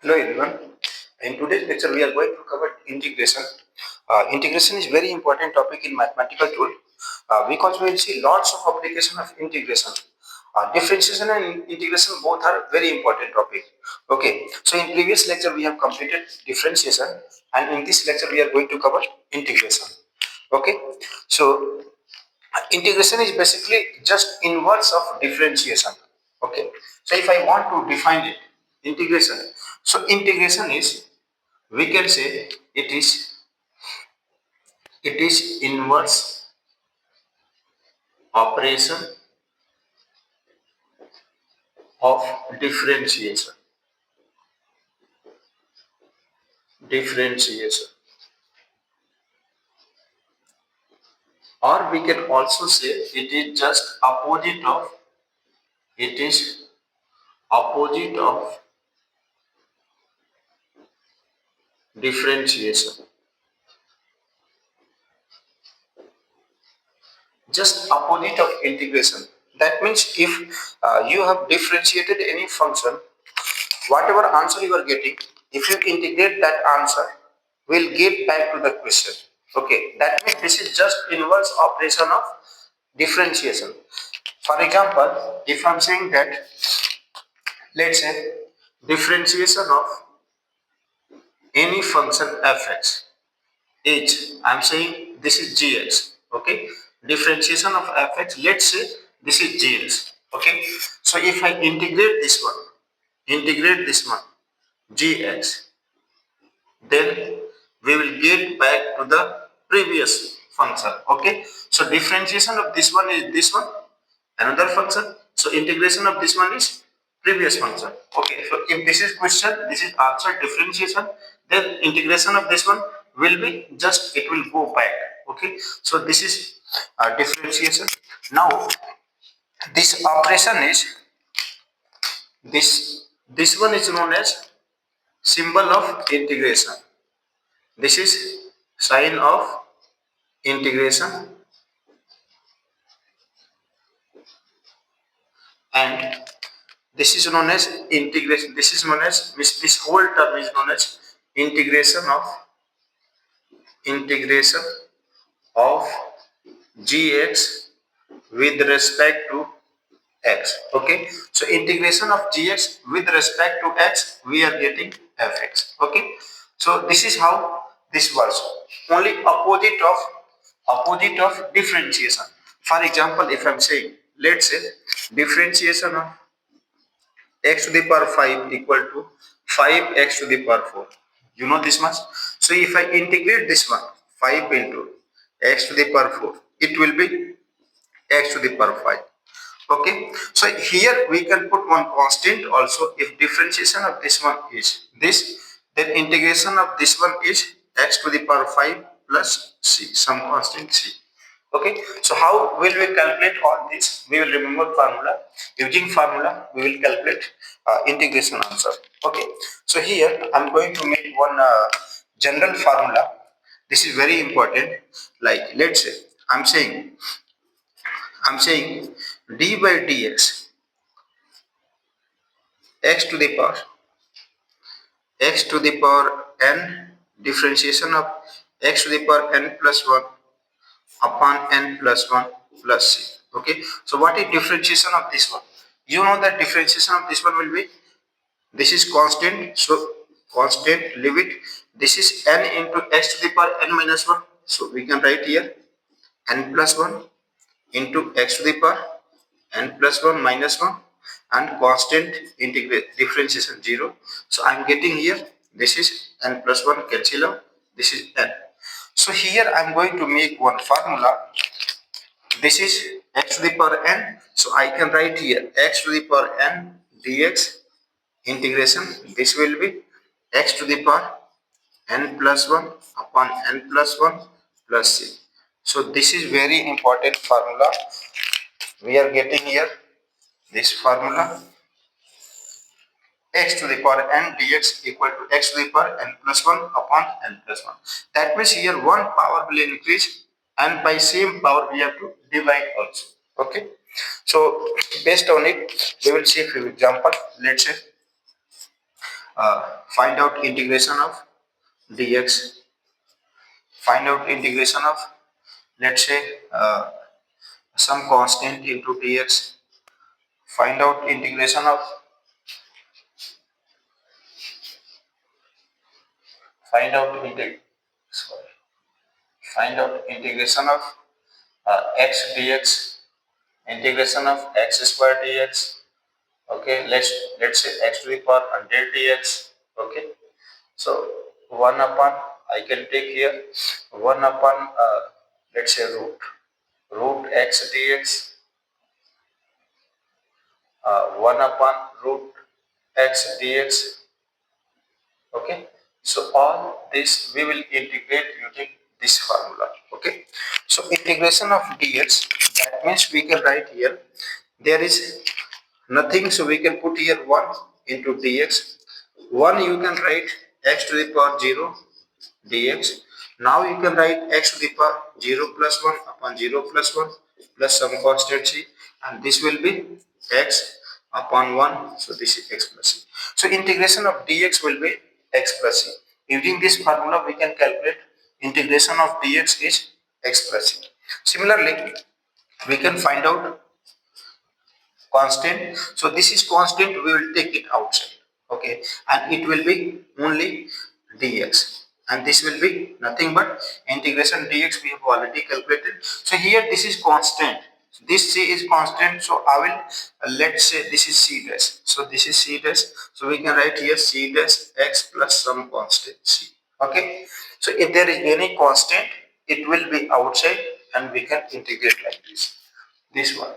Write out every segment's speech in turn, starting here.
Hello everyone. In today's lecture, we are going to cover integration. Integration is very important topic in mathematical tool because we will see lots of application of integration. Differentiation and integration both are very important topic. Okay. So in previous lecture, we have completed differentiation, and in this lecture, we are going to cover integration. Okay. So integration is basically just inverse of differentiation. Okay. So if I want to define it, integration. So integration is, we can say it is inverse operation of differentiation. Differentiation. Or we can also say it is just opposite of, it is opposite of differentiation. Just opposite of integration. That means if you have differentiated any function, whatever answer you are getting, if you integrate that answer, we'll get back to the question. Okay, that means this is just inverse operation of differentiation. For example, if I'm saying that, let's say differentiation of any function fx is, I'm saying this is gx. Okay, differentiation of fx, let's say this is gx. Okay, so if I integrate this one gx, then we will get back to the previous function. Okay, so differentiation of this one is this one, another function. So integration of this one is previous function. Okay, so if this is question, this is answer differentiation, then integration of this one will be just, it will go back. Okay, so this is differentiation. Now this operation is, this one is known as symbol of integration. This is sign of integration, and this is known as integration. This is known as, this whole term is known as integration of gx with respect to x. Okay, so integration of gx with respect to x, we are getting fx. Okay, so this is how this works. Only opposite of differentiation. For example, if I'm saying, let's say differentiation of x to the power 5 equal to 5x to the power 4. You know this much. So if I integrate this one, 5 into x to the power 4, it will be x to the power 5. Okay, so here we can put one constant also. If differentiation of this one is this, then integration of this one is x to the power 5 plus c, some constant c. Okay, so how will we calculate all this? We will remember formula. Using formula, we will calculate integration answer. Okay, so here I'm going to make one general formula. This is very important. Like, let's say I'm saying d by dx, x to the power n, differentiation of x to the power n plus 1 upon n plus 1 plus c. Okay, so what is differentiation of this one? You know that differentiation of this one will be, this is constant, so constant, leave it. This is n into x to the power n minus 1, so we can write here n plus 1 into x to the power n plus 1 minus 1, and constant integrate differentiation 0. So I'm getting here, this is n plus 1, cancel out, this is n. So here I'm going to make one formula. This is x to the power n, so I can write here x to the power n dx integration, this will be x to the power n plus 1 upon n plus 1 plus c. So this is very important formula. We are getting here this formula, x to the power n dx equal to x to the power n plus 1 upon n plus 1. That means here one power will increase, and by same power we have to divide also. Okay, so based on it, we will see a few example. Let's say Find out integration of dx. Find out integration of, let's say, some constant into dx. Find out integration of, find out integ sorry find out integration of x dx, integration of x square dx. Okay, let's say x to the power 100 dx. Okay, so 1 upon, I can take here 1 upon let's say root x dx, 1 upon root x dx. Okay, so all this we will integrate using this formula. Okay, so integration of dx, that means we can write here, there is nothing, so we can put here 1 into dx. 1 you can write x to the power 0 dx. Now you can write x to the power 0 plus 1 upon 0 plus 1 plus some constant c, and this will be x upon 1, so this is x plus c. So integration of dx will be x plus c. Using this formula we can calculate integration of dx is x plus c. Similarly, we can find out constant. So this is constant, we will take it outside. Okay, and it will be only dx, and this will be nothing but integration dx we have already calculated. So here this is constant, this c is constant, so I will let's say this is c dash, so this is c dash, so we can write here c dash x plus some constant c. Okay, so if there is any constant, it will be outside and we can integrate like this one.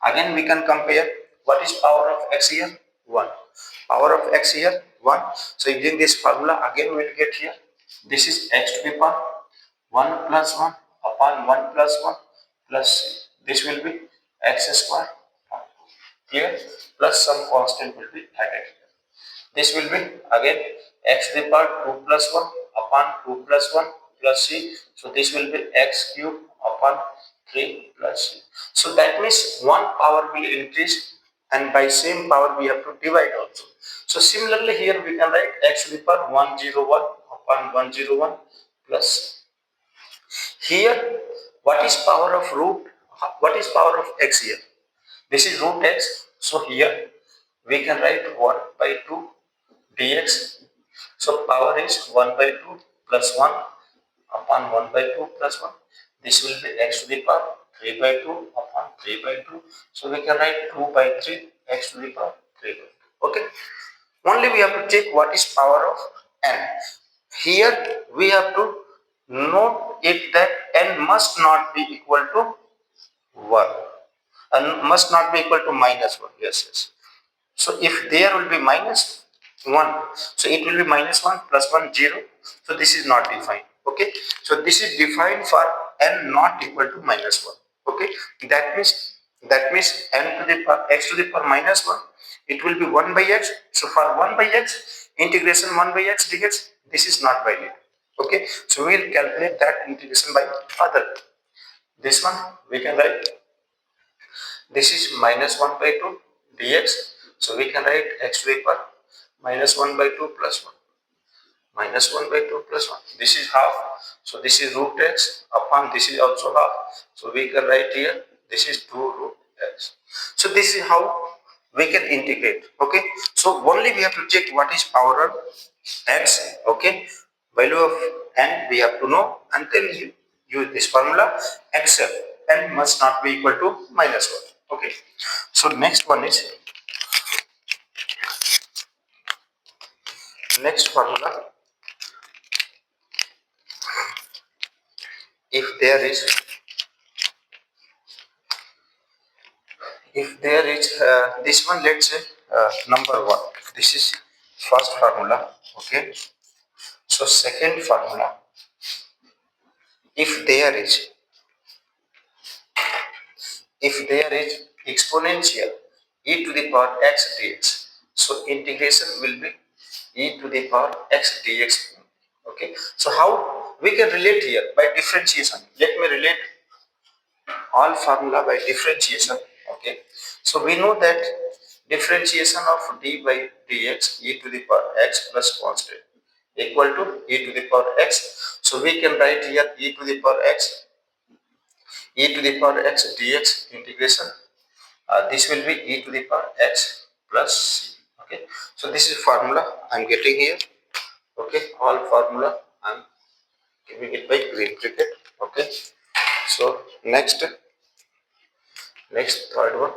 Again we can compare, what is power of x here? 1. Power of x here 1. So using this formula again we will get here, this is x to the power 1 plus 1 upon 1 plus 1 plus this will be x square, clear, plus some constant will be added. This will be again x to the power 2 plus 1 upon 2 plus 1 plus c. So this will be x cube upon 3 plus c. So that means one power will increase and by same power we have to divide also. So similarly here we can write x to the power 101 upon 101 plus. Here what is power of root? What is power of x here? This is root x. So here we can write 1 by 2 dx. So power is 1 by 2 plus 1 upon 1 by 2 plus 1. This will be x to the power 3 by 2 upon 3 by 2. So we can write 2 by 3 x to the power 3 by 2. Okay. Only we have to check what is power of n. Here we have to note it that n must not be equal to 1 and must not be equal to minus 1. Yes, yes. So if there will be minus 1, so it will be minus 1 plus 1 0. So this is not defined. Okay, so this is defined for n not equal to minus 1. Okay, that means n to the power x to the power minus 1, it will be 1 by x. So for 1 by x, integration 1 by x dx, this is not valid. Okay, so we will calculate that integration by other. This one we can write, this is minus 1 by 2 dx. So we can write x to the power minus 1 by 2 plus 1. Minus 1 by 2 plus 1. This is half. So this is root x upon this is also half. So we can write here, this is 2 root x. So this is how we can integrate. Okay. So only we have to check what is power of x. Okay. Value of n we have to know, and then you use this formula except n must not be equal to minus 1. Okay. So next one is, next formula, if there is this one, let's say number 1, this is first formula. Okay, so second formula, if there is exponential e to the power x dx, so integration will be e to the power x dx. Okay, so how we can relate here? By differentiation. Let me relate all formula by differentiation. Okay, so we know that differentiation of d by dx e to the power x plus constant equal to e to the power x. So we can write here e to the power x, e to the power x dx integration. This will be e to the power x plus c. Okay, so this is formula I'm getting here. Okay, all formula I'm giving it by green cricket. Okay, so next third one.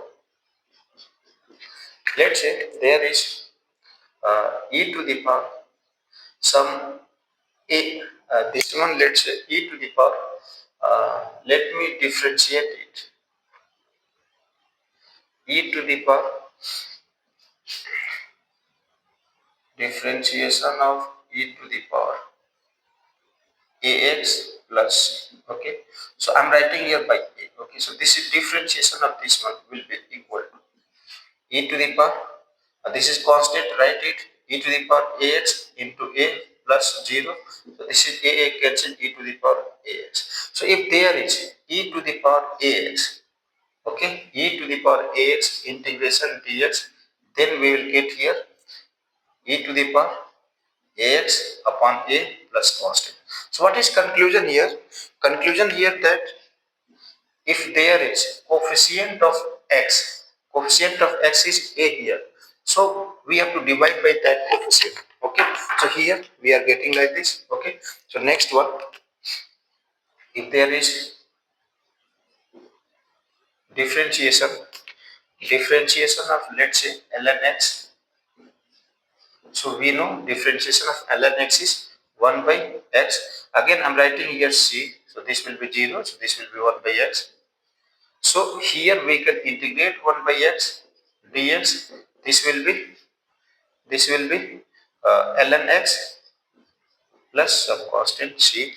Let's say there is e to the power some a, this one, let's say e to the power, let me differentiate it, e to the power differentiation of e to the power ax plus c. Okay, so I'm writing here by a. Okay, so this is differentiation of this one will be equal to e to the power, this is constant, write it, e to the power ax into a plus 0. So this is a cancel e to the power ax. So if there is e to the power ax, okay, e to the power ax integration dx, then we will get here e to the power ax upon a plus constant. So what is conclusion here? Conclusion here that if there is coefficient of x is a here, so we have to divide by that coefficient. Okay, so here we are getting like this. Okay, so next one, if there is differentiation of, let's say, ln x, so we know differentiation of ln x is 1 by x. Again I'm writing here c, so this will be 0, so this will be 1 by x. So here we can integrate 1 by x dx. This will be ln x plus some constant c.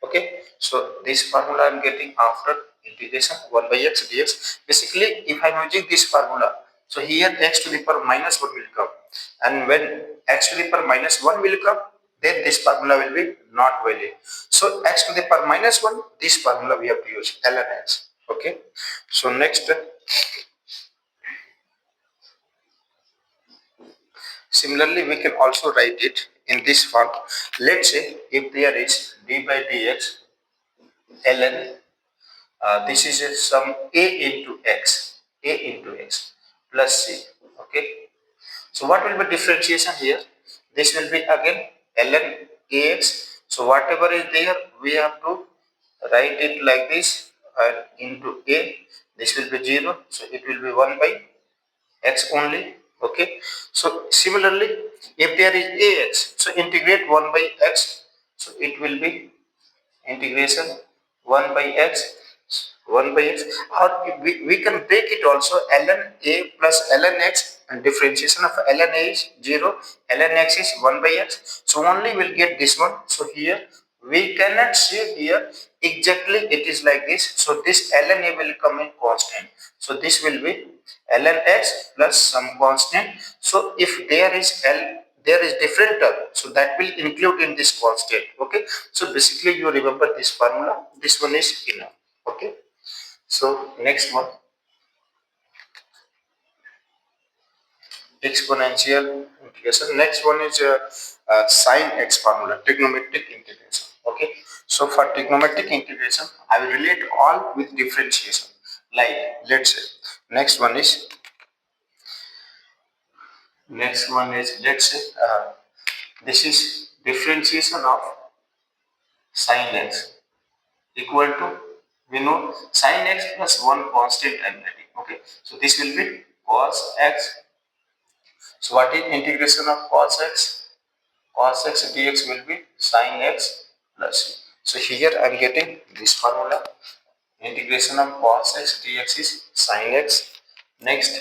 Okay, so this formula I'm getting after integration 1 by x dx. Basically, if I'm using this formula, so here x to the power minus 1 will come, and when x to the power minus 1 will come, then this formula will be not valid. So x to the power minus 1, this formula we have to use ln x. Okay, so next, similarly we can also write it in this form. Let's say if there is d by dx ln, this is some a into x plus c. Okay, so what will be differentiation here? This will be again ln ax. So whatever is there, we have to write it like this, and into a, this will be 0, so it will be 1 by x only. Okay, so similarly, if there is ax, so integrate 1 by x, so it will be integration 1 by x, 1 by x, or we can break it also, ln a plus ln x, and differentiation of ln a is 0, ln x is 1 by x, so only we'll get this one. So here we cannot see here exactly it is like this, so this ln a will come in constant, so this will be ln x plus some constant. So if there is different term, so that will include in this constant. Okay, so basically you remember this formula, this one is enough. Okay, so next one, exponential integration. Next one is sine x formula, trigonometric integration. Okay, so for trigonometric integration I will relate all with differentiation. Like, let's say, next one is let's say, this is differentiation of sine x equal to, we know sine x plus 1 constant I'm writing. Okay, so this will be cos x. So what is integration of cos x? Cos x dx will be sine x plus c. So here I'm getting this formula, integration of cos x dx is sine x. Next,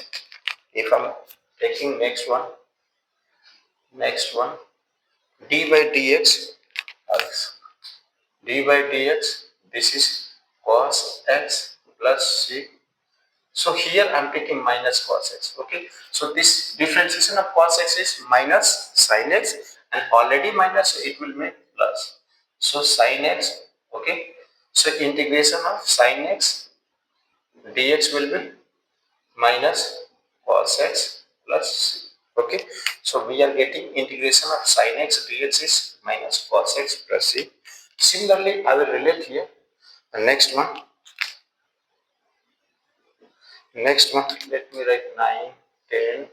if I'm taking next one, d by dx, uh, d by dx, this is cos x plus c. So here I'm taking minus cos x. Okay, so this differentiation of cos x is minus sin x, and already minus, so it will make plus, so sin x. Okay, so integration of sin x dx will be minus cos x. plus c. Okay, so we are getting integration of sin x dx is minus cos x plus c. Similarly, I will relate here the next one. Next one, let me write 9, 10,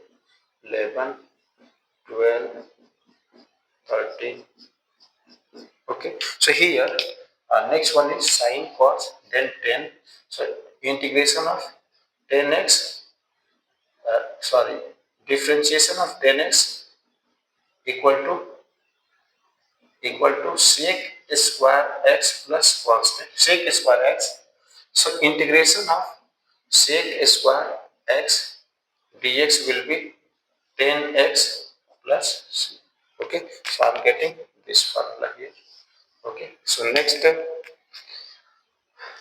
11, 12, 13. Okay, so here next one is sin cos, then 10. So integration of 10x, sorry, differentiation of 10x equal to sec square x plus constant sec square x. So integration of sec square x dx will be 10x plus c. Okay, so I'm getting this formula here. Okay, so next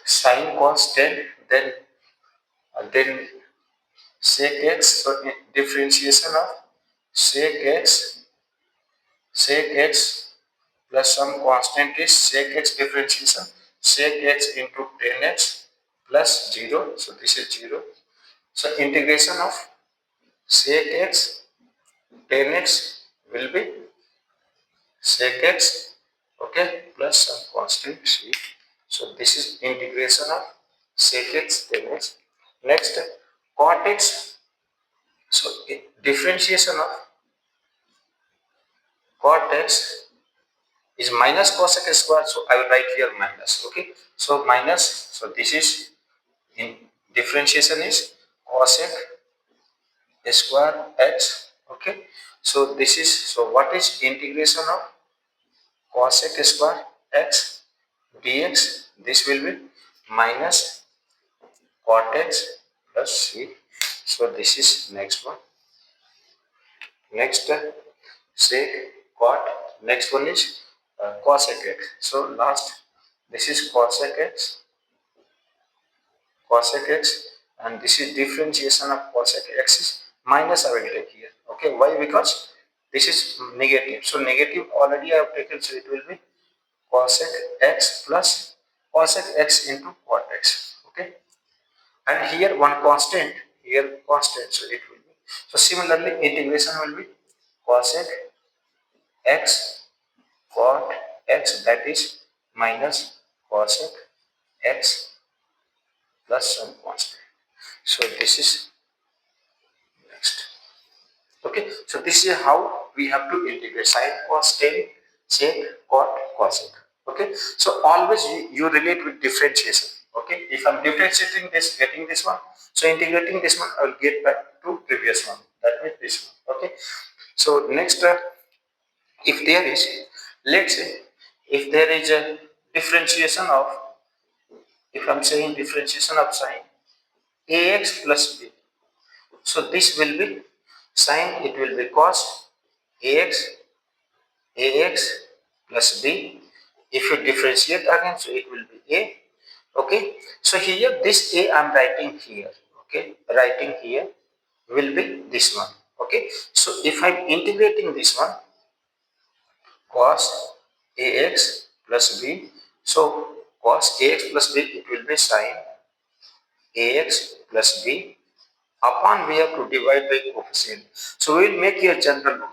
sin cos 10, then sec x. So differentiation of sec x plus some constant is sec x differentiation sec x into 10x plus 0. So this is 0. So integration of sec x 10x will be sec x, okay, plus some constant c. So this is integration of sec x 10x. Next, cot x. So differentiation of cot x is minus cosec square. So I will write here minus. Okay, so minus. So this is in differentiation is cosec square x. Okay, so this is, so what is integration of cosec square x dx? This will be minus cot x plus c. So this is next one. Next sec cot. Next one is cosec x. So last, this is cosec x, and this is differentiation of cosec x is minus I will take here. Okay, why? Because this is negative. So negative already I have taken, so it will be cosec x plus cosec x into cot x. Okay, and here one constant, here constant, so it will be, so similarly integration will be cosec x cot x, that is minus cosec x plus some constant. So this is next. Okay, so this is how we have to integrate sin cos 10 sec cot cosec. Okay, so always you relate with differentiation. Okay, if I'm differentiating this, getting this one, so integrating this one, I will get back to previous one, that means this one. Okay, so next, if there is, let's say, if there is a differentiation of, if I'm saying differentiation of sin ax plus b, so this will be sin, it will be cos ax plus b. If you differentiate again, so it will be a. Okay, so here this a I'm writing here. Okay, writing here will be this one. Okay, so if I'm integrating this one, cos ax plus b, so cos ax plus b, it will be sin ax plus b upon, we have to divide by coefficient. So we will make here general rule.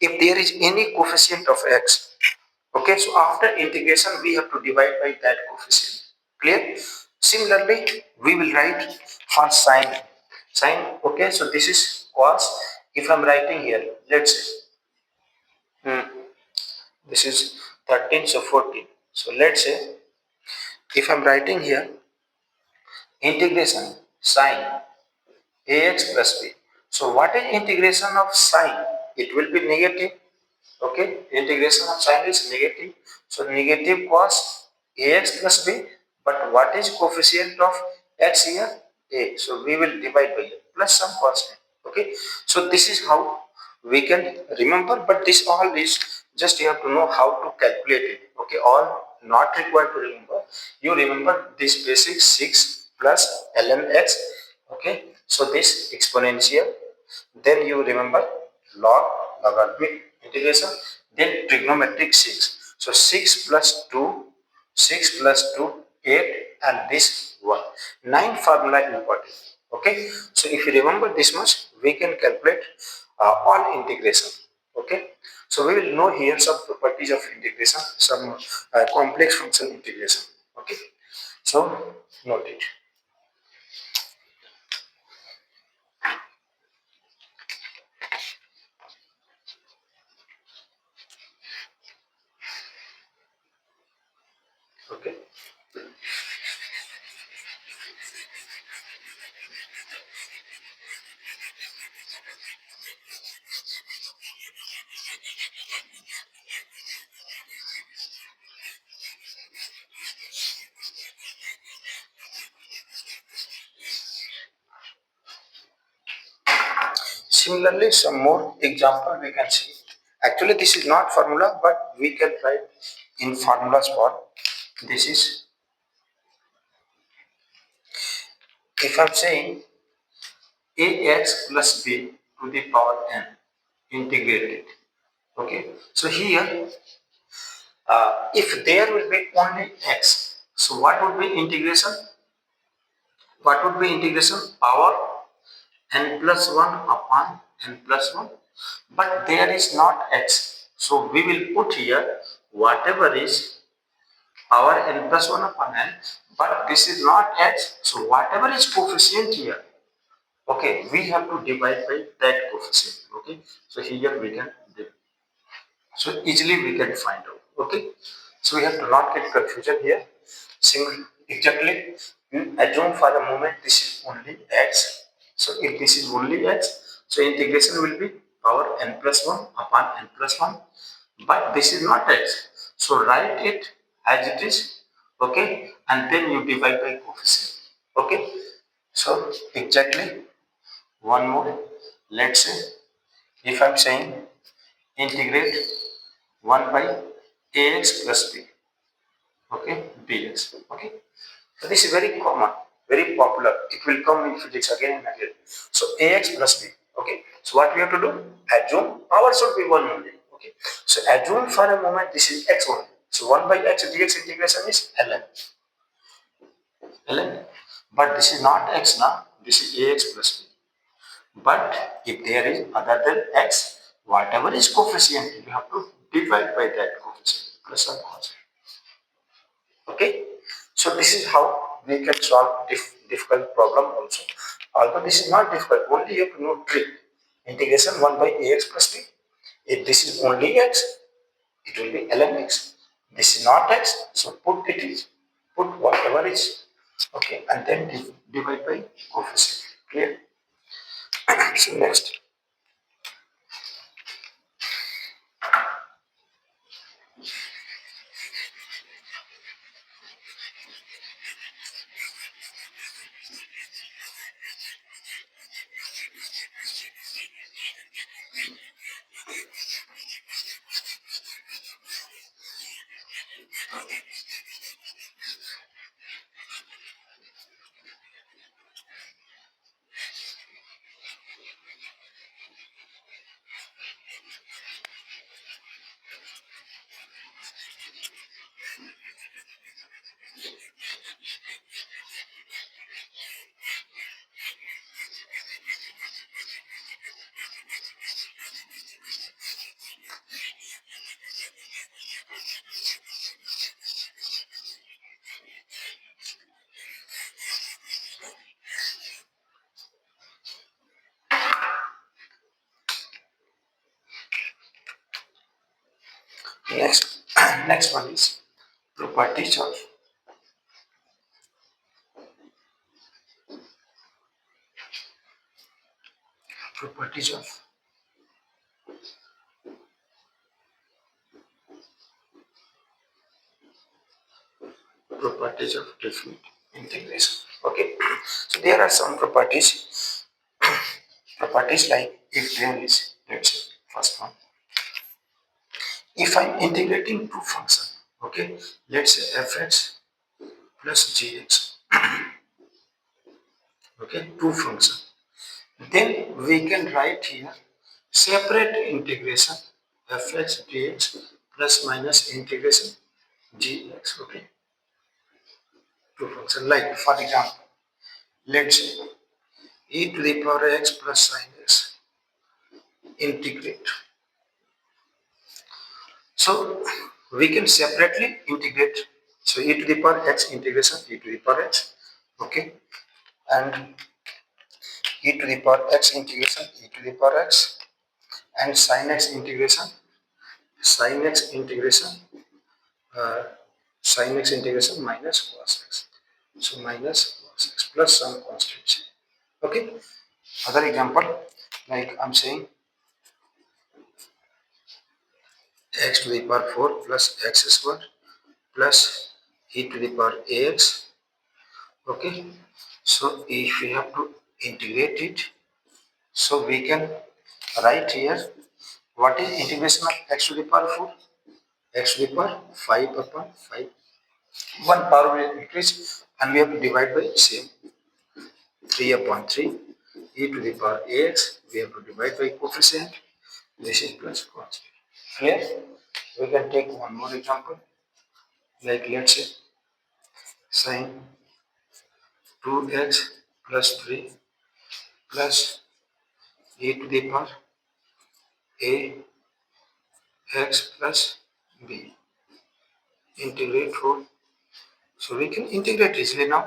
If there is any coefficient of x, okay, so after integration we have to divide by that coefficient. Clear? Similarly, we will write for sin. Okay, so this is cos. If I'm writing here, let's say this is 13, so 14. So let's say if I'm writing here integration sin ax plus b. So what is integration of sine? It will be negative. Okay, integration of sine is negative. So negative cos ax plus b. But what is coefficient of x here? A. So we will divide by a plus some constant. Okay, so this is how we can remember. But this all is just, you have to know how to calculate it. Okay, all not required to remember. You remember this basic 6 plus ln x. Okay, so this exponential, then you remember log, logarithmic integration, then trigonometric 6. So 6 plus 2, 6 plus 2, 8, and this one. 9 formula important. Okay, so if you remember this much, we can calculate all integration. Okay, so we will know here some properties of integration, some complex function integration. Okay, so note it. Okay. Similarly, some more example we can see. Actually, this is not formula, but we can write in formulas form. This is, if I'm saying ax plus b to the power n integrated. Okay, so here if there will be only x, so what would be integration? What would be integration? Power n plus 1 upon n plus 1. But there is not x. So we will put here whatever is power n plus 1 upon n. But this is not x. So whatever is coefficient here, okay, we have to divide by that coefficient. Okay, so here we can divide. So easily we can find out. Okay, so we have to not get confusion here. Single exactly. You assume for the moment this is only x. So if this is only x, so integration will be power n plus 1 upon n plus 1. But this is not x. So write it as it is. Okay, and then you divide by coefficient. Okay, so exactly one more. Let's say if I'm saying integrate 1 by ax plus b, okay, dx. Okay, so this is very common, very popular. It will come in physics again and again. So ax plus b. Okay, so what we have to do? Assume power should be 1 only. Okay, so assume for a moment this is x only. So 1 by x dx integration is ln. ln. But this is not x now. This is ax plus b. But if there is other than x, whatever is coefficient, you have to divide by that coefficient plus or minus. Okay, so this is how we can solve difficult problem also. Although this is not difficult, only you have to know trick. Integration 1 by ax plus b. If this is only x, it will be ln x. This is not x, so put it is, put whatever is, okay, and then divide by coefficient. Clear? So next. Next, next one is properties of properties of properties of definite integration. Okay, so there are some properties. Properties like if there is, let's say first one, if I'm integrating two functions, okay, let's say fx plus gx, okay, two functions, then we can write here separate integration fx dx plus minus integration gx, okay, two functions. Like for example, let's say e to the power x plus sin x. Integrate. So we can separately integrate. So e to the power x integration e to the power x. Okay. And e to the power x integration e to the power x, and sin x integration uh, sin x integration minus cos x. So minus cos x plus some constant. Okay. Other example, like I'm saying x to the power 4 plus x square plus e to the power ax. Okay. So if we have to integrate it, so we can write here what is integration of x to the power 4, x to the power 5 upon 5. One power will increase and we have to divide by same 3 upon 3 e to the power ax. We have to divide by coefficient. This is plus constant. Clear? We can take one more example. Like let's say sin 2x plus 3 plus e to the power a x plus b. Integrate 4. So we can integrate easily now.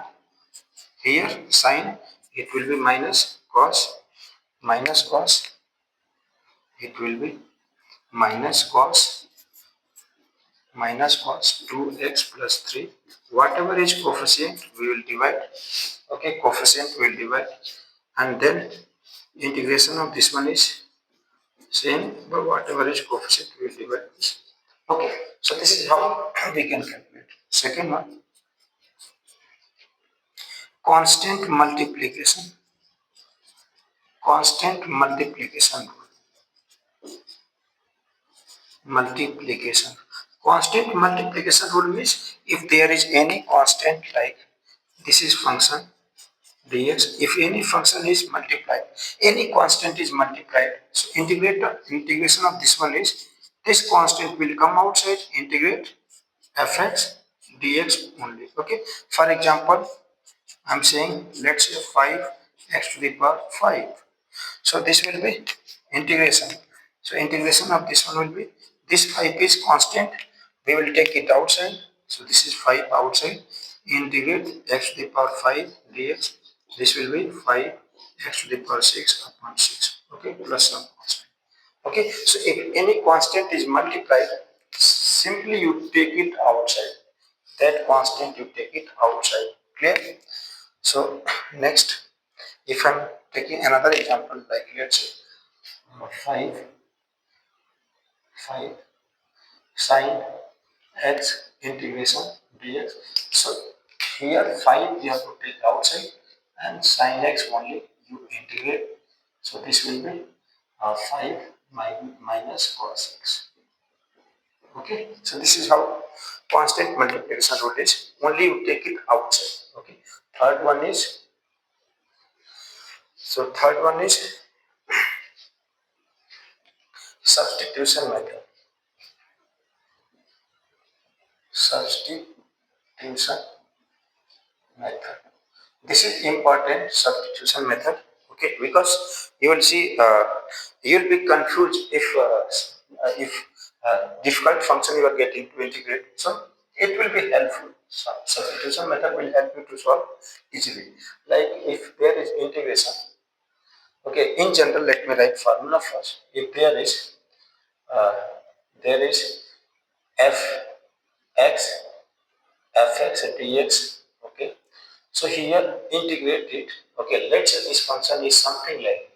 Here sin it will be minus cos it will be minus cos 2x plus 3. Whatever is coefficient we will divide. Okay, coefficient will divide, and then integration of this one is same, but whatever is coefficient we will divide this. Okay, so this is how we can calculate. Second one, constant multiplication. Constant multiplication. Constant multiplication rule means if there is any constant, like this is function dx, if any function is multiplied, any constant is multiplied, so integration of this one is this constant will come outside, integrate fx dx only. Okay, for example, I'm saying let's say 5x to the power 5. So this will be integration. So integration of this one will be, this 5 is constant, we will take it outside. So this is 5 outside. Integrate x to the power 5 dx. This will be 5 x to the power 6 upon 6. Okay, plus some constant. Okay, so if any constant is multiplied, simply you take it outside. That constant you take it outside. Clear? So next, if I'm taking another example, like let's say 5 sin x integration dx. So here 5 you have to take outside and sin x only you integrate. So this will be 5 minus cos x. Okay, so this is how constant multiplication rule is. Only you take it outside. Okay. Third one is substitution method. Substitution method. This is important, substitution method. Okay, because you will see, you will be confused if difficult function you are getting to integrate. So it will be helpful. Substitution method will help you to solve easily. Like if there is integration. Okay, in general, let me write formula first. If uh, there is f x fx dx. Okay, so here integrate it. Okay, let's say this function is something like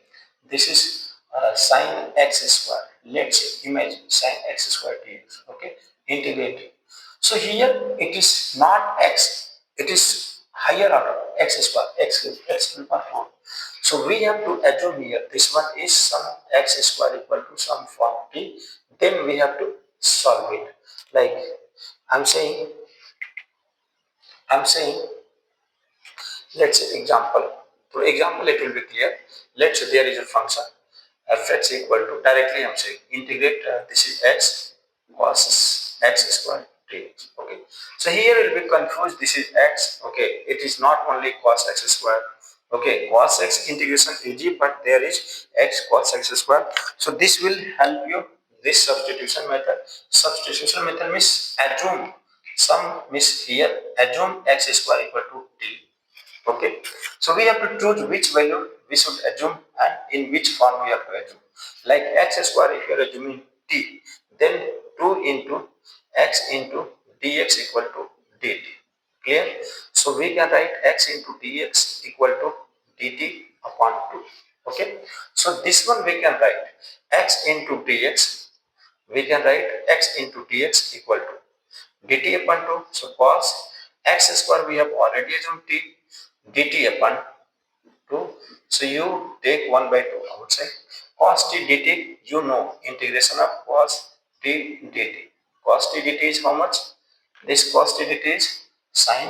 this is sin x square. Let's say imagine sin x square dx. Okay, integrate it. So here it is not x, it is higher order x square, x to the power 4. So we have to assume here this one is some x square equal to some form t. Then we have to solve it. Like I'm saying let's say example. For example, it will be clear. Let's say there is a function fx equal to, directly I'm saying integrate this is x cos x square dx. Okay. So here it will be confused. This is x. Okay. It is not only cos x square. Okay, cos x integration easy, but there is x cos x square. So this will help you. This substitution method. Substitution method means assume some means here assume x square equal to t. Okay, so we have to choose which value we should assume and in which form we have to assume. Like x square, if you are assuming t, then 2 into x into dx equal to dt. Clear? So we can write x into dx equal to dt upon 2. Okay, so this one we can write x into dx. We can write x into dx equal to dt upon 2. So cos x square we have already assumed t, dt upon 2. So you take 1 by 2 outside. Cos t dt, you know integration of cos t dt. Cos t dt is how much? This cos t dt is sin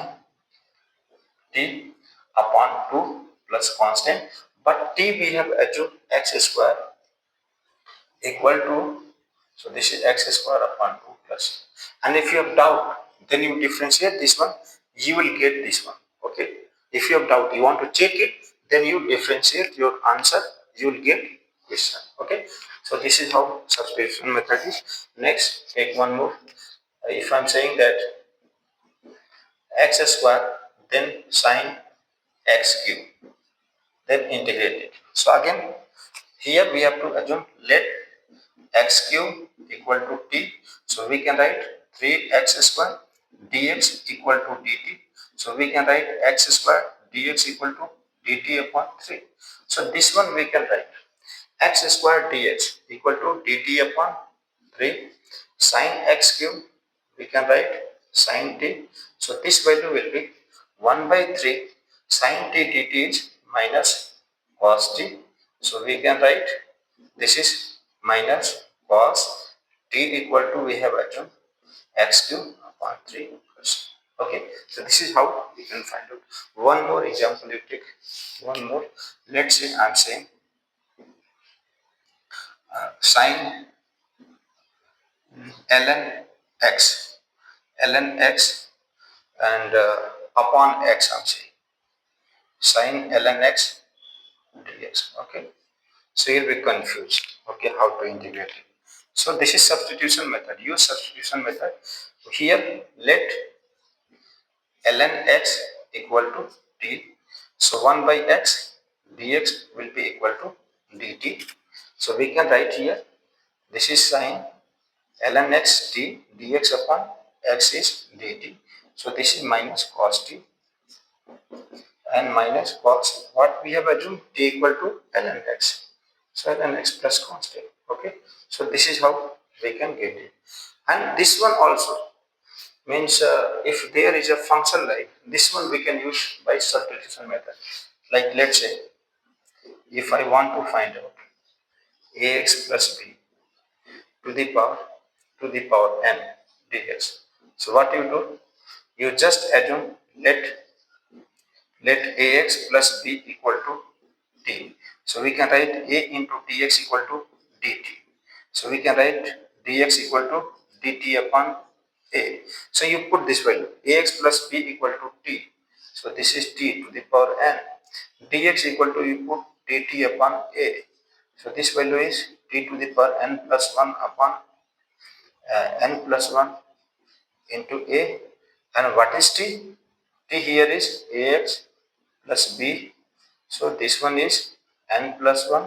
t upon 2 plus constant. But t we have assumed x square equal to, so this is x square upon 2 plus, and if you have doubt, then you differentiate this one, you will get this one. Okay, if you have doubt, you want to check it, then you differentiate your answer, you will get question. Okay, so this is how substitution method is. Next, take one more. If I'm saying that x square, then sine x cube, then integrate it. So again, here we have to assume let x cube equal to t. So we can write 3x square dx equal to dt. So we can write x square dx equal to dt upon 3. So this one we can write x square dx equal to dt upon 3 sin x cube. We can write sin t. So this value will be 1 by 3 sin t dt is minus cos t. So we can write this is minus cos t equal to, we have assumed x cube upon 3 plus. Okay, so this is how we can find out. One more example you take. One more. Let's say I'm saying sin ln x, ln x, and upon x I'm saying sin ln x dx. Okay, so you'll be confused. Okay, how to integrate it. So this is substitution method. Use substitution method. Here let ln x equal to t. So 1 by x dx will be equal to dt. So we can write here this is sin ln x t dx upon x is dt. So this is minus cos t and minus cos what we have assumed t equal to ln x. So ln x plus constant. Okay, so this is how we can get it. And this one also means if there is a function like this one, we can use by substitution method. Like let's say if I want to find out ax plus b to the power n dx. So what you do, you just assume let ax plus b equal to t. So we can write a into dx equal to dt. So we can write dx equal to dt upon a. So you put this value ax plus b equal to t. So this is t to the power n. Dx equal to, you put dt upon a. So this value is t to the power n plus 1 upon n plus 1 into a. And what is t? T here is ax plus b. So this one is n plus 1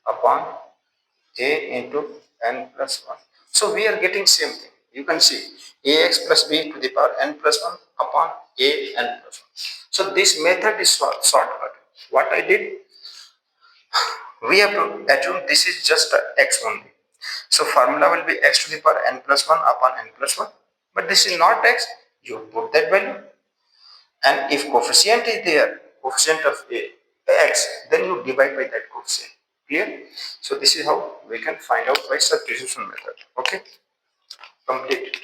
upon a into n plus 1. So we are getting same thing. You can see ax plus b to the power n plus 1 upon a n plus 1. So this method is shortcut. What I did, we have to assume this is just x only. So formula will be x to the power n plus 1 upon n plus 1. But this is not x. You put that value. And if coefficient is there, coefficient of a x, then you divide by that coefficient. Clear? So this is how we can find out by substitution method. Okay, complete.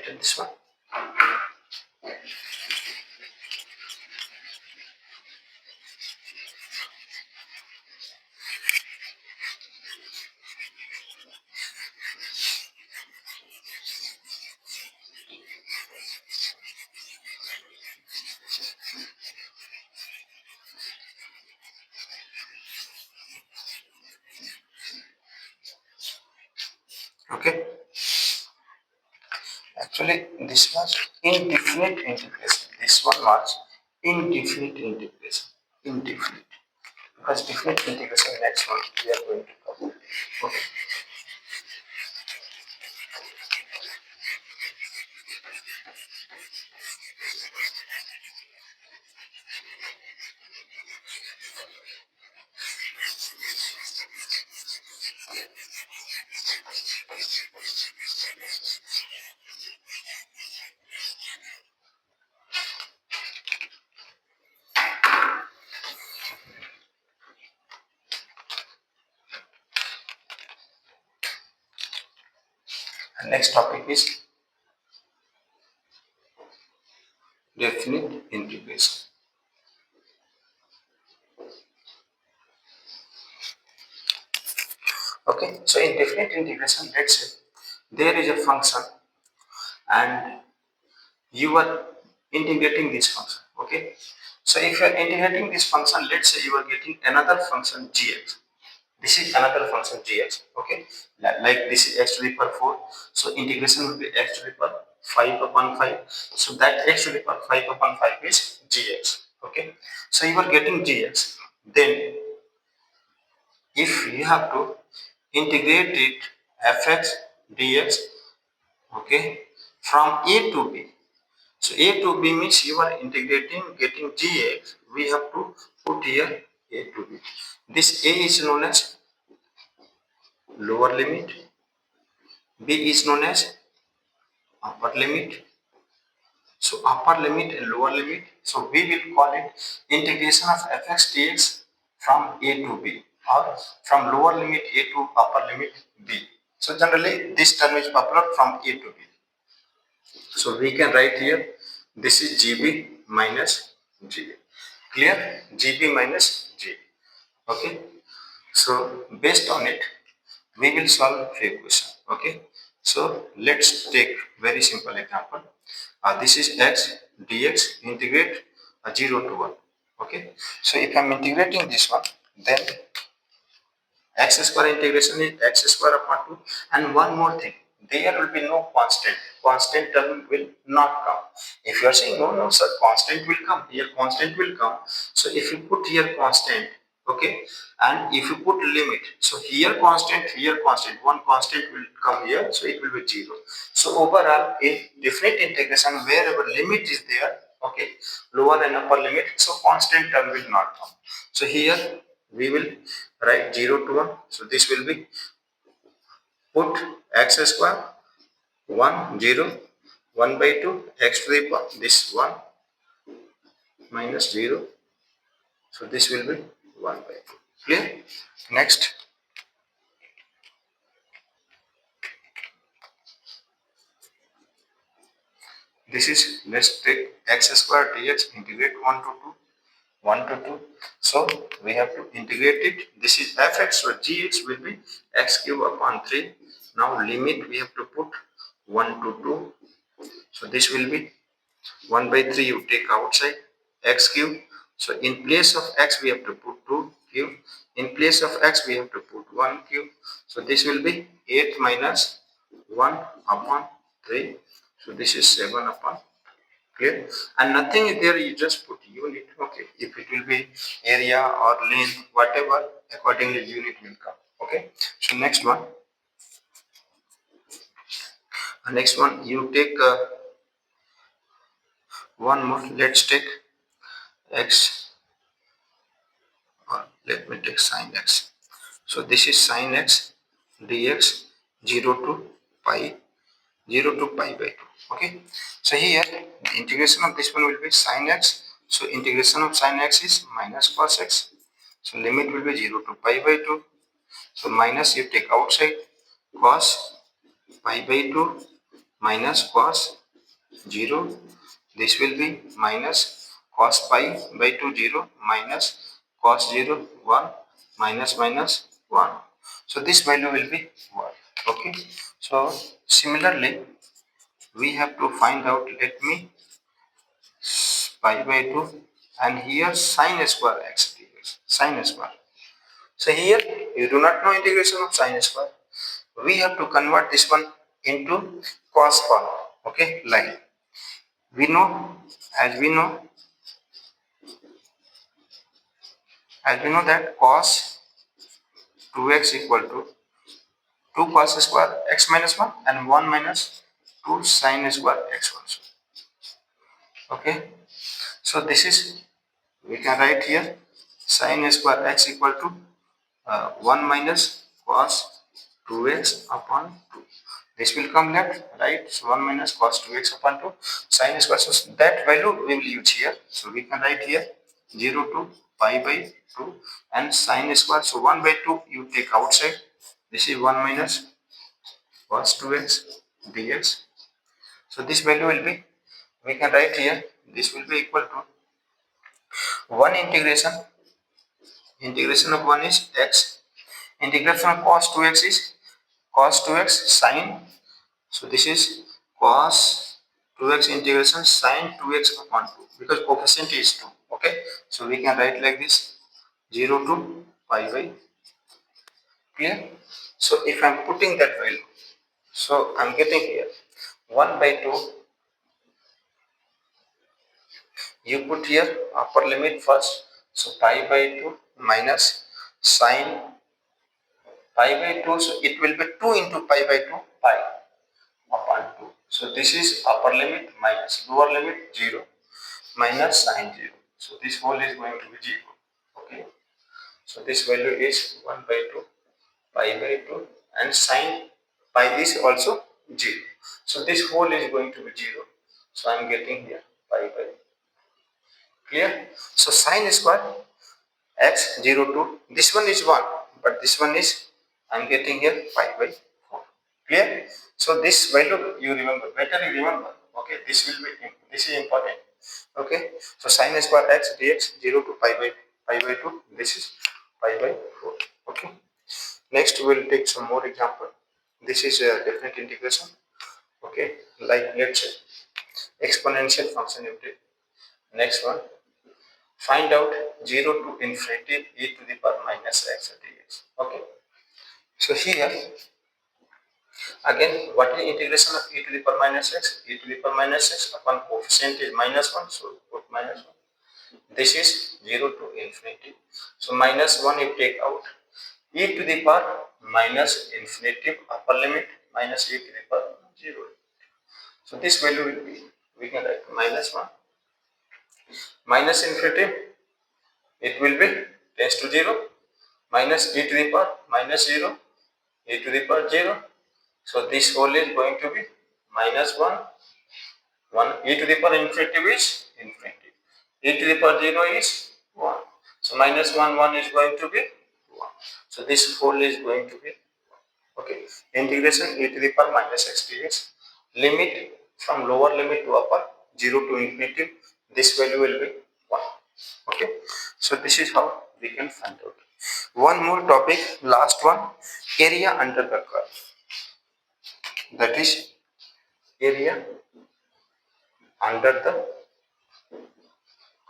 written this one. Okay, actually this was indefinite integration. This one was indefinite integration. Indefinite. Because definite integration next one we are going to cover. Okay. And next topic is definite integration. Okay, so in definite integration, let's say there is a function and you are integrating this function. Okay, so if you are integrating this function, let's say you are getting another function gx. This is another function gx. Okay, like this is x to the power 4. So integration will be x to the power 5 upon 5. So that x to the power 5 upon 5 is gx. Okay, so you are getting gx. Then if you have to integrate it fx dx, okay, from a to b. So a to b means you are integrating getting gx, we have to put here a to b. This a is known as lower limit, b is known as upper limit. So upper limit and lower limit, so we will call it integration of fx dx from a to b, or from lower limit a to upper limit b. So generally this term is popular from a to b. So we can write here this is gb minus ga. Clear? Gb minus ga. Okay, so based on it we will solve few questions. Okay, so let's take very simple example. This is x dx, integrate 0 to 1. Okay, so if I'm integrating this one, then x square integration is x square upon 2. And one more thing, there will be no constant term will not come. If you are saying no sir, constant will come, here constant will come. So if you put here constant, okay, and if you put limit, so here constant, one constant will come here, so it will be 0. So overall in definite integration, wherever limit is there, okay, lower and upper limit, so constant term will not come. So here we will write 0 to 1. So this will be put x square 1 0 1 by 2 x to the power this 1 minus 0. So this will be 1 by 2. Clear? Next, this is, let's take x square dx, integrate 1 to 2. 1 to 2. So we have to integrate it. This is fx, so gx will be x cube upon 3. Now limit we have to put 1 to 2. So this will be 1 by 3 you take outside, x cube. So in place of x we have to put 2 cube. In place of x we have to put 1 cube. So this will be 8 minus 1 upon 3. So this is 7 upon. Clear? And nothing is there, you just put unit. Okay, if it will be area or length, whatever, accordingly unit will come. Okay, so next one, you take one more. Let's take x, or let me take sine x. So this is sine x dx 0 to pi, 0 to pi by 2. Okay, so here the integration of this one will be sine x. So integration of sine x is minus cos x. So limit will be 0 to pi by 2. So minus you take outside, cos pi by 2 minus cos 0. This will be minus cos pi by 2 0 minus cos 0 1 minus minus 1. So this value will be 1. Okay. So similarly we have to find out, let me pi by 2 and here sin square x dx, sin square. So here you do not know integration of sin square. We have to convert this one into cos form. Okay, like we know, as we know, that cos 2x equal to 2 cos square x minus 1 and 1 minus 2 sin square x also. Okay, so this is, we can write here sin square x equal to 1 minus cos 2x upon 2. This will come left, right? So 1 minus cos 2x upon 2 sin square. So that value we will use here. So we can write here 0 to pi by 2 and sin square. So 1 by 2 you take outside. This is 1 minus cos 2x dx. So this value will be, we can write here, this will be equal to 1 integration of 1 is x, integration of cos 2x is cos 2x sin. So this is cos 2x integration sin 2x upon 2 because coefficient is 2. Okay, so we can write like this 0 to pi by, clear? So if I'm putting that value, so I'm getting here 1 by 2. You put here upper limit first, so pi by 2 minus sin pi by 2, so it will be 2 into pi by 2 pi upon 2. So this is upper limit minus lower limit 0 minus sin 0. So this whole is going to be 0. Okay. So this value is 1 by 2 pi by 2 and sin pi is also 0. So this whole is going to be 0. So I am getting here pi by, clear? So sin square x 0 to, this one is 1 but this one is, I am getting here pi by 4. Clear? So this value you remember, better you remember. Okay, this will be, this is important. Okay, so sin square x dx 0 to pi by 2, this is pi by 4. Okay, next we will take some more example. This is a definite integration. Okay, like let's say exponential function you take. Next one, find out 0 to infinity e to the power minus x dx. Okay, so here again, what is integration of e to the power minus x? E to the power minus x upon coefficient is minus 1, so put minus 1. This is 0 to infinity. So minus 1 you take out. E to the power minus infinity upper limit minus e to the power 0. So this value will be, we can write minus 1 minus infinity, it will be tends to 0 minus e to the power minus 0 e to the power 0. So this whole is going to be minus 1 1 e to the power infinity is infinity, e to the power 0 is 1. So minus 1 1 is going to be 1. So this whole is going to be, okay, integration e to the power minus x dx, limit from lower limit to upper 0 to infinity, this value will be 1. Okay, so this is how we can find out. One more topic, last one, area under the curve. That is area under the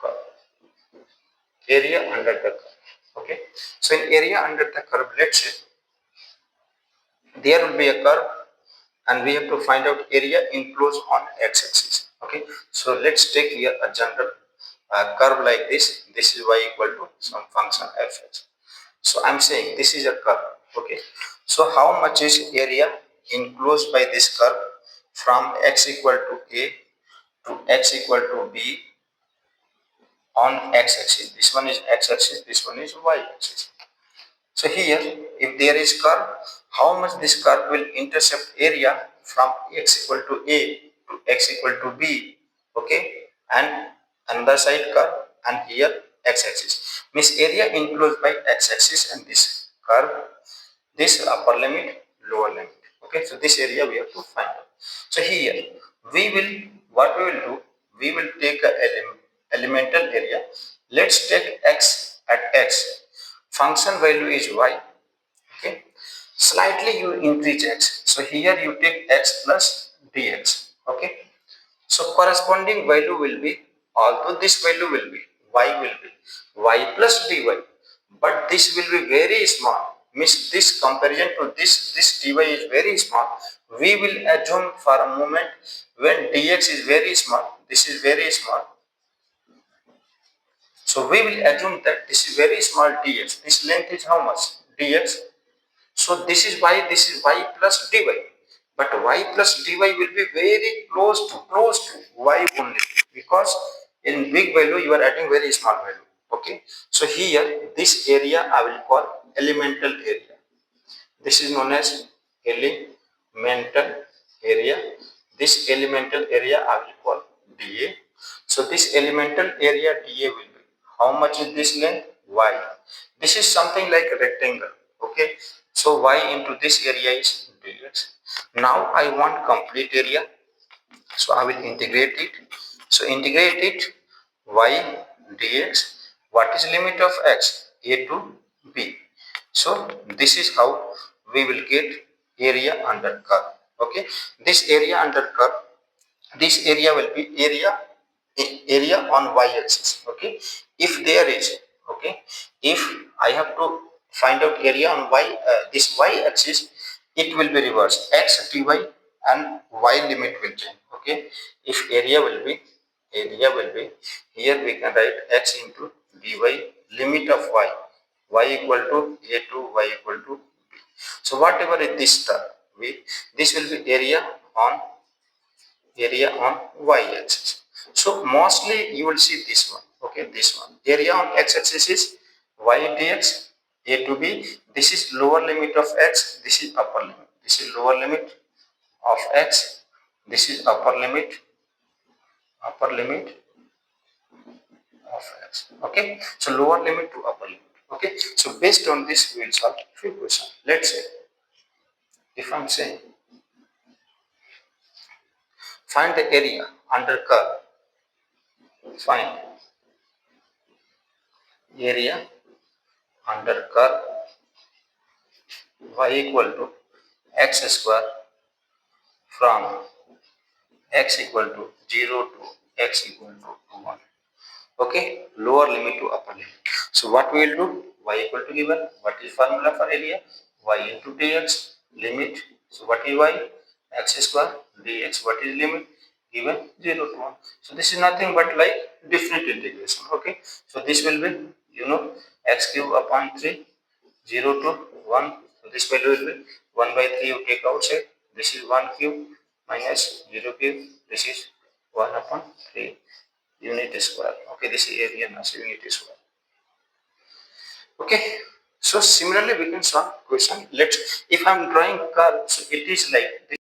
curve. Area under the curve. Okay, so in area under the curve, let's say there will be a curve and we have to find out area enclosed on x-axis. Okay, so let's take here a general curve like this. This is y equal to some function fx. So I'm saying this is a curve. Okay, so how much is area enclosed by this curve from x equal to a to x equal to b on x-axis? This one is x-axis, this one is y-axis. So here, if there is curve, how much this curve will intercept area from x equal to a to x equal to b, okay, and another side curve, and here x-axis. Means area enclosed by x-axis and this curve, this upper limit, lower limit. Okay, so this area we have to find out. So here what we will do, we will take a elemental area. Let's take x at x. Function value is y. Okay. Slightly you increase x. So here you take x plus dx. Okay. So corresponding value will be, although this value will be y plus dy, but this will be very small. Means this comparison to this dy is very small. We will assume for a moment when dx is very small, this is very small. So we will assume that this is very small dx. This length is how much? Dx. So this is y plus dy. But y plus dy will be very close to y only, because in big value you are adding very small value. Okay. So here this area I will call elemental area. This is known as elemental area. This elemental area I will call dA. So this elemental area dA will be, how much is this length? Y. This is something like a rectangle. Okay. So y into this area is dx. Now I want complete area. So I will integrate it. So integrate it, y dx. What is limit of x? A to b. So this is how we will get area under curve. Okay. This area under curve, this area will be area on y-axis. Okay. If there is, okay, if I have to find out area on this y-axis, it will be reverse, x dy and y limit will change. Okay. If area will be here, we can write x into dy, limit of y equal to a to y equal to b. So whatever is this term, this will be area on y-axis. So mostly you will see this one. Okay, this one. Area on x-axis is y dx, a to b. This is lower limit of x. This is upper limit. This is lower limit of x. This is upper limit of x. Okay. So lower limit to upper limit. Okay. So based on this, we will solve few questions. Let's say if I'm saying find the area under curve. Find area under curve y equal to x square from x equal to 0 to x equal to 1. Okay, lower limit to upper limit. So what we will do? Y equal to given. What is formula for area? Y into dx limit. So what is y? X square dx. What is limit? Given 0 to 1. So this is nothing but like definite integration. Okay. So this will be, x cube upon 3, 0 to 1. So this value will be 1 by 3 you take outside. This is 1 cube minus 0 cube. This is 1 upon 3 unit square. Okay, this is area mass unit square. Okay. So similarly we can solve question. Let's, if I'm drawing curve, so it is like this.